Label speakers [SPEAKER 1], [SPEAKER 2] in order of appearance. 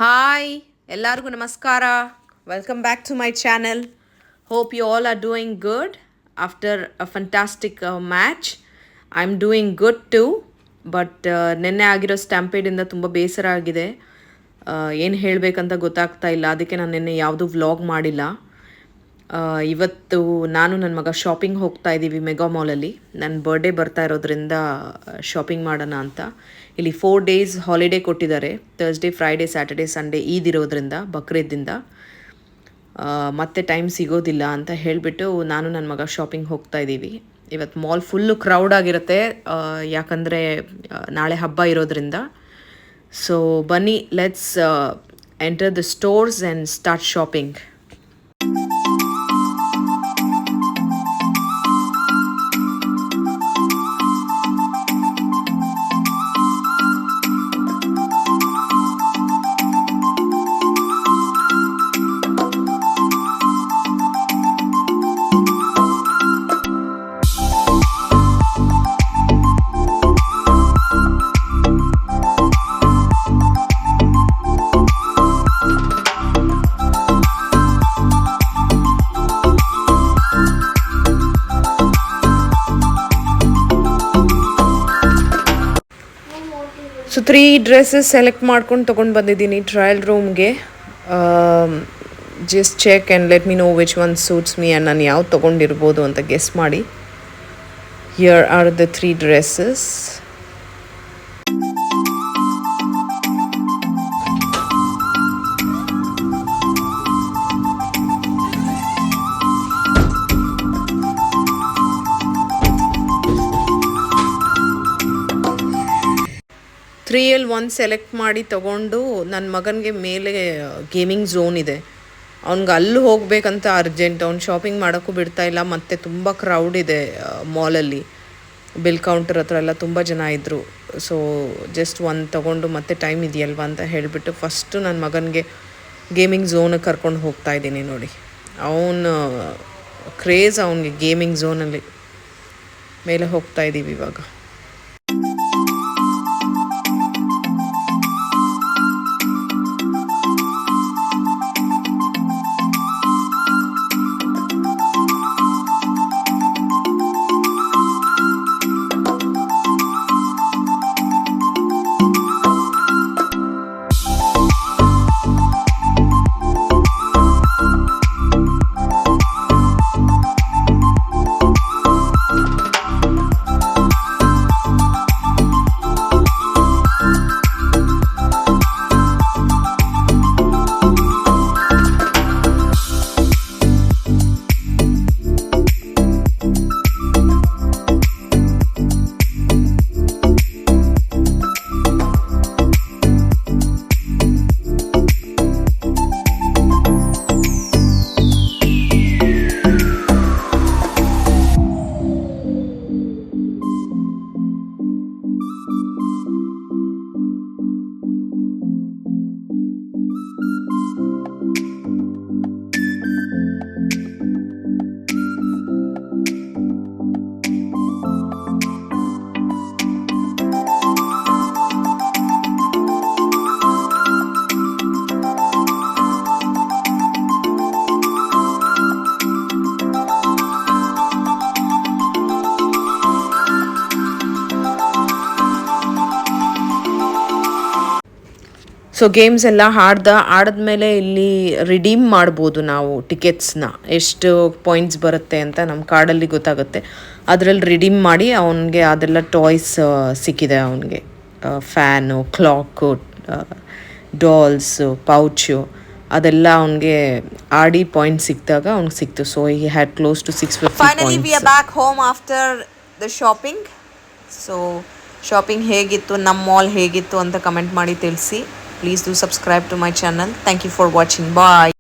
[SPEAKER 1] Hi ಎಲ್ಲರಿಗೂ ನಮಸ್ಕಾರ. Welcome back to my channel. Hope you all are doing good after a fantastic match. I am doing good too. But ನಿನ್ನೆ ಆಗಿರೋ ಸ್ಟ್ಯಾಂಪೇಡಿಂದ ತುಂಬ ಬೇಸರ ಆಗಿದೆ. ಏನು ಹೇಳಬೇಕಂತ ಗೊತ್ತಾಗ್ತಾ ಇಲ್ಲ. ಅದಕ್ಕೆ ನಾನು ನಿನ್ನೆ ಯಾವುದೂ ವ್ಲಾಗ್ ಮಾಡಿಲ್ಲ. ಇವತ್ತು ನಾನು ನನ್ನ ಮಗ ಶಾಪಿಂಗ್ ಹೋಗ್ತಾ ಇದ್ದೀವಿ ಮೆಗಾ ಮಾಲಲ್ಲಿ. ನನ್ನ ಬರ್ಡೇ ಬರ್ತಾ ಇರೋದ್ರಿಂದ ಶಾಪಿಂಗ್ ಮಾಡೋಣ ಅಂತ. ಇಲ್ಲಿ 4 days ಹಾಲಿಡೇ ಕೊಟ್ಟಿದ್ದಾರೆ. ಥರ್ಸ್ಡೇ, ಫ್ರೈಡೇ, ಸ್ಯಾಟರ್ಡೇ, ಸಂಡೇ ಈದಿರೋದ್ರಿಂದ, ಬಕ್ರೀದಿಂದ ಮತ್ತೆ ಟೈಮ್ ಸಿಗೋದಿಲ್ಲ ಅಂತ ಹೇಳಿಬಿಟ್ಟು ನಾನು ನನ್ನ ಮಗ ಶಾಪಿಂಗ್ ಹೋಗ್ತಾ ಇದ್ದೀವಿ. ಇವತ್ತು ಮಾಲ್ ಫುಲ್ಲು ಕ್ರೌಡ್ ಆಗಿರುತ್ತೆ, ಯಾಕಂದರೆ ನಾಳೆ ಹಬ್ಬ ಇರೋದ್ರಿಂದ. ಸೊ ಬನ್ನಿ, let's enter the stores and start shopping. So 3 dresses select ಮಾಡ್ಕೊಂಡು ತೊಗೊಂಡು ಬಂದಿದ್ದೀನಿ ಟ್ರಯಲ್ ರೂಮ್ಗೆ. Just check and let me know which one suits me and ನಾನು ಯಾವ್ದು ತೊಗೊಂಡಿರ್ಬೋದು ಅಂತ ಗೆಸ್ ಮಾಡಿ. Here are the 3 dresses. ತ್ರೀಯಲ್ಲಿ ಒಂದು ಸೆಲೆಕ್ಟ್ ಮಾಡಿ ತೊಗೊಂಡು, ನನ್ನ ಮಗನಿಗೆ ಮೇಲೆ ಗೇಮಿಂಗ್ ಝೋನ್ ಇದೆ, ಅವ್ನಿಗೆ ಅಲ್ಲಿ ಹೋಗಬೇಕಂತ ಅರ್ಜೆಂಟ್. ಅವ್ನು ಶಾಪಿಂಗ್ ಮಾಡೋಕ್ಕೂ ಬಿಡ್ತಾಯಿಲ್ಲ, ಮತ್ತು ತುಂಬ ಕ್ರೌಡ್ ಇದೆ ಮಾಲಲ್ಲಿ. ಬಿಲ್ ಕೌಂಟರ್ ಹತ್ರ ಎಲ್ಲ ತುಂಬ ಜನ ಇದ್ದರು. ಸೊ ಜಸ್ಟ್ ಒಂದು ತೊಗೊಂಡು ಮತ್ತೆ ಟೈಮ್ ಇದೆಯಲ್ವ ಅಂತ ಹೇಳಿಬಿಟ್ಟು ಫಸ್ಟು ನನ್ನ ಮಗನಿಗೆ ಗೇಮಿಂಗ್ ಝೋನಿಗೆ ಕರ್ಕೊಂಡು ಹೋಗ್ತಾ ಇದ್ದೀನಿ. ನೋಡಿ, ಅವನು ಕ್ರೇಜ್ ಅವನಿಗೆ ಗೇಮಿಂಗ್ ಝೋನಲ್ಲಿ. ಮೇಲೆ ಹೋಗ್ತಾ ಇದ್ದೀವಿ ಇವಾಗ. ಸೊ ಗೇಮ್ಸ್ ಎಲ್ಲ ಆಡಿದ್ಮೇಲೆ ಇಲ್ಲಿ ರಿಡೀಮ್ ಮಾಡ್ಬೋದು ನಾವು ಟಿಕೆಟ್ಸ್ನ. ಎಷ್ಟು ಪಾಯಿಂಟ್ಸ್ ಬರುತ್ತೆ ಅಂತ ನಮ್ಮ ಕಾರ್ಡಲ್ಲಿ ಗೊತ್ತಾಗುತ್ತೆ. ಅದರಲ್ಲಿ ರಿಡೀಮ್ ಮಾಡಿ ಅವನಿಗೆ ಅದೆಲ್ಲ ಟಾಯ್ಸ್ ಸಿಕ್ಕಿದೆ. ಅವನಿಗೆ ಫ್ಯಾನು, ಕ್ಲಾಕು, ಡಾಲ್ಸು, ಪೌಚು ಅದೆಲ್ಲ ಅವನಿಗೆ ಆಡಿ ಪಾಯಿಂಟ್ ಸಿಕ್ಕಿದಾಗ ಅವ್ನಿಗೆ ಸಿಕ್ತು. So he had close to 650
[SPEAKER 2] Finally, we are back home after the shopping. So shopping ಹೇಗಿತ್ತು, ನಮ್ಮ ಮಾಲ್ ಹೇಗಿತ್ತು ಅಂತ ಕಮೆಂಟ್ ಮಾಡಿ ತಿಳಿಸಿ. Please do subscribe to my channel. Thank you for watching. Bye.